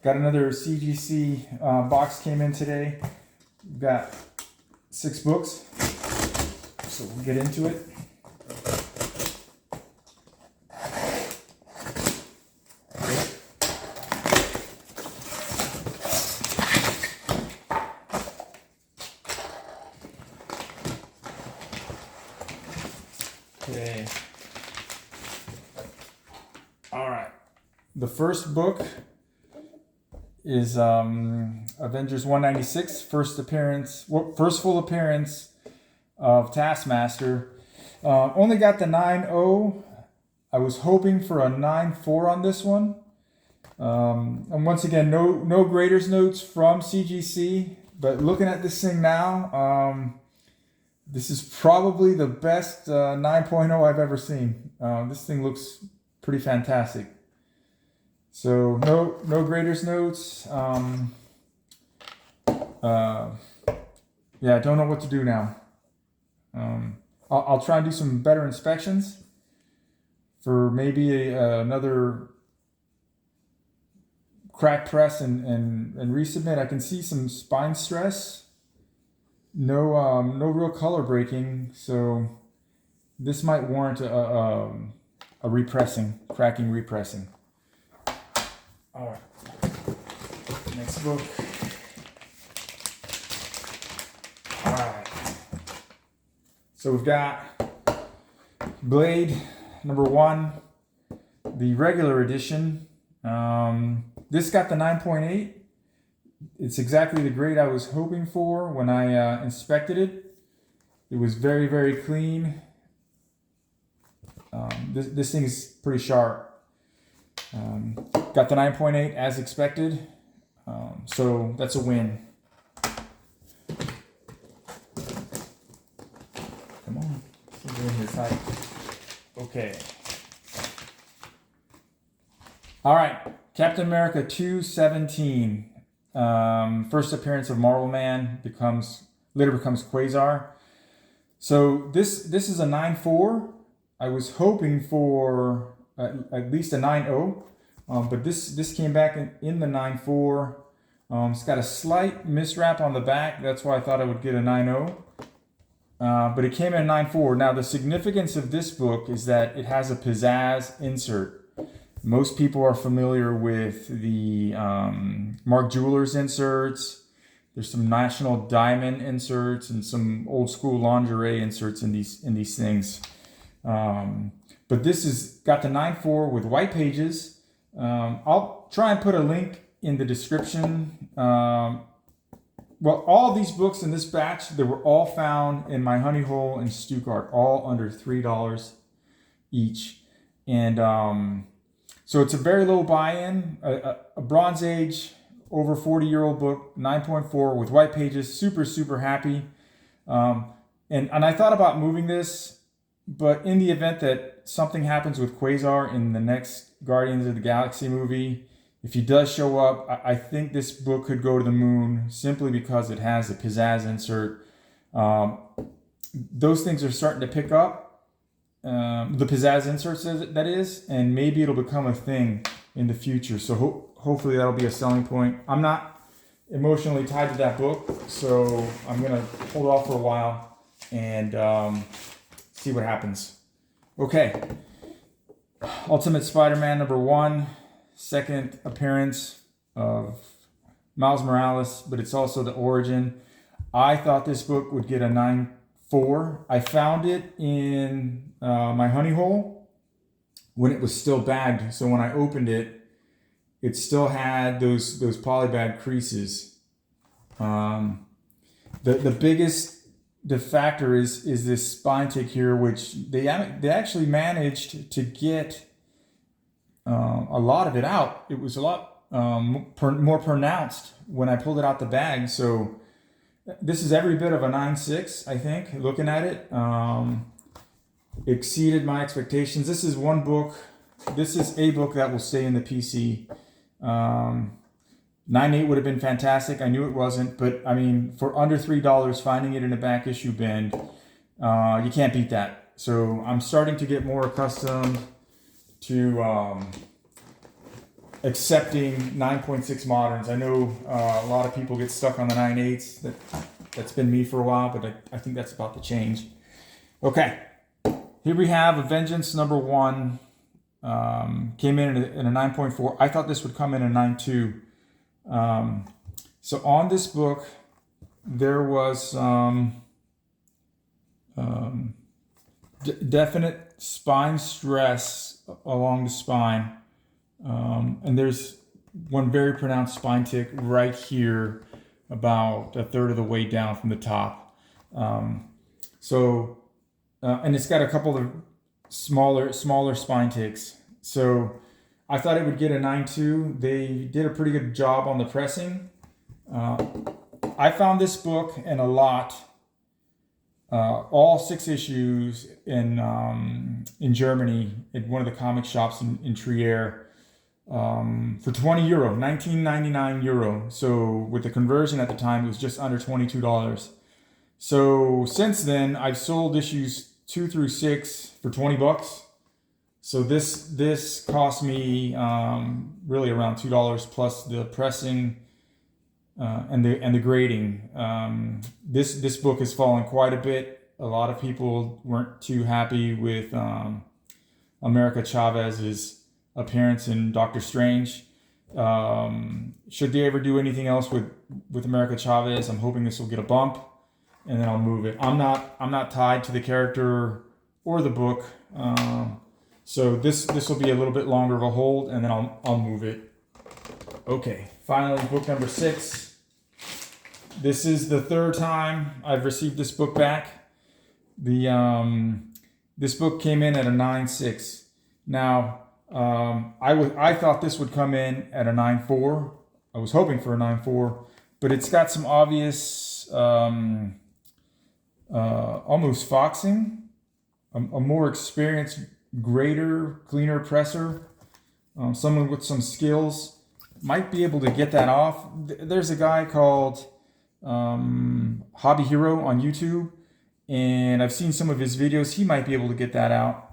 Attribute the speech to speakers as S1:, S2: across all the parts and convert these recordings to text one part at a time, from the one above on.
S1: Got another CGC box came in today. We've got 6 books, so we'll get into it. Okay. All right. The first book is Avengers 196, first full appearance of Taskmaster. Only got the 9.0. I was hoping for a 9.4 on this one. And once again, no graders notes from CGC. But looking at this thing now, this is probably the best 9.0 I've ever seen. This thing looks pretty fantastic. So no graders notes. Yeah, I don't know what to do now. I'll try and do some better inspections for maybe another crack press and resubmit. I can see some spine stress. No real color breaking, so this might warrant a cracking repressing. All right, next book. All right, so we've got Blade #1, the regular edition. This got the 9.8. It's exactly the grade I was hoping for when I inspected it. It was very, very clean. This thing is pretty sharp. Got the 9.8 as expected, so that's a win. Come on, get in here tight. Okay. All right, Captain America 2:17. First appearance of Marvel Man, later becomes Quasar. So this is a 9.4. I was hoping for at least a 9.0, but this came back in the 9.4. It's got a slight miswrap on the back. That's why I thought I would get a 9.0. But it came in a 9.4. Now the significance of this book is that it has a pizzazz insert. Most people are familiar with the Mark Jewelers inserts. There's some National Diamond inserts and some old school lingerie inserts in these things. But this has got the 9.4 with white pages. I'll try and put a link in the description. Well, all these books in this batch, they were all found in my honey hole in Stuttgart, all under $3 each. And so it's a very low buy-in, a Bronze Age, over 40-year-old book, 9.4 with white pages, super, super happy. And I thought about moving this, but in the event that something happens with Quasar in the next Guardians of the Galaxy movie, if he does show up, I think this book could go to the moon simply because it has a pizzazz insert. Those things are starting to pick up, the pizzazz inserts that is, and maybe it'll become a thing in the future. So hopefully that'll be a selling point. I'm not emotionally tied to that book, so I'm gonna hold off for a while and see what happens. Okay, Ultimate Spider-Man #1, second appearance of Miles Morales, but it's also the origin. I thought this book would get a 9.4. I found it in my honey hole when it was still bagged. So when I opened it, it still had those polybag creases. The biggest factor is this spine tick here, which they actually managed to get a lot of it out. It was a lot more pronounced when I pulled it out the bag. So this is every bit of a 9.6, I think, looking at it. Exceeded my expectations. This is a book that will stay in the PC. 9.8 would have been fantastic. I knew it wasn't, but I mean, for under $3, finding it in a back issue bin, you can't beat that. So I'm starting to get more accustomed to accepting 9.6 moderns. I know a lot of people get stuck on the 9.8s. That's been me for a while, but I think that's about to change. Okay, here we have A Vengeance #1. Came in a 9.4. I thought this would come in a 9.2. So on this book, there was definite spine stress along the spine. And there's one very pronounced spine tick right here, about a third of the way down from the top. And it's got a couple of smaller spine ticks. So I thought it would get a 9.2. They did a pretty good job on the pressing. I found this book and a lot, all 6 issues in Germany at one of the comic shops in Trier. For €20, 19.99 euro. So with the conversion at the time, it was just under $22. So since then, I've sold issues 2 through 6 for $20. So this cost me really around $2 plus the pressing and the grading. This book has fallen quite a bit. A lot of people weren't too happy with America Chavez's appearance in Doctor Strange. Should they ever do anything else with America Chavez, I'm hoping this will get a bump, and then I'll move it. I'm not tied to the character or the book, so this will be a little bit longer of a hold, and then I'll move it. Okay, finally, book number 6. This is the 3rd time I've received this book back. This book came in at a 9.6. Now, I thought this would come in at a 9.4. I was hoping for a 9.4, but it's got some obvious, almost foxing, a more experienced grader, cleaner presser, someone with some skills might be able to get that off. There's a guy called Hobby Hero on YouTube, and I've seen some of his videos. He might be able to get that out.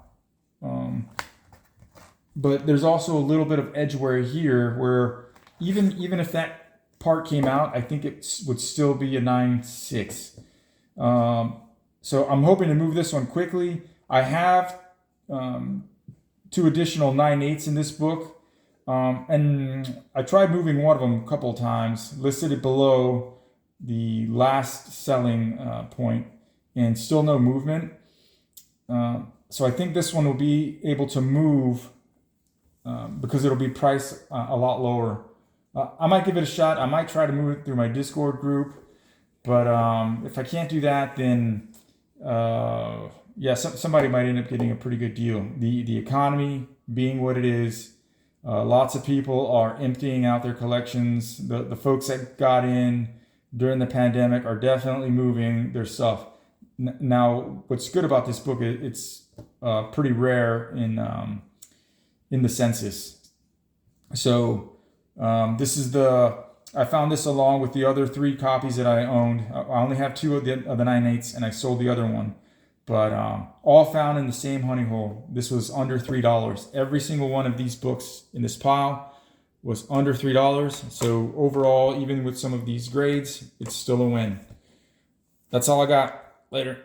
S1: But there's also a little bit of edge wear here, where even if that part came out, I think it would still be a 9.6. So I'm hoping to move this one quickly. I have 2 additional 9.8s in this book, and I tried moving one of them a couple of times, listed it below the last selling point, and still no movement. So I think this one will be able to move because it'll be priced a lot lower. I might give it a shot. I might try to move it through my Discord group, but if I can't do that, then somebody might end up getting a pretty good deal. The economy being what it is, lots of people are emptying out their collections. The folks that got in during the pandemic are definitely moving their stuff. Now, what's good about this book is it's pretty rare in the census. So this is I found this along with the other 3 copies that I owned. I only have 2 of the 9.8s, and I sold the other one. But all found in the same honey hole. This was under $3. Every single one of these books in this pile was under $3. So overall, even with some of these grades, it's still a win. That's all I got. Later.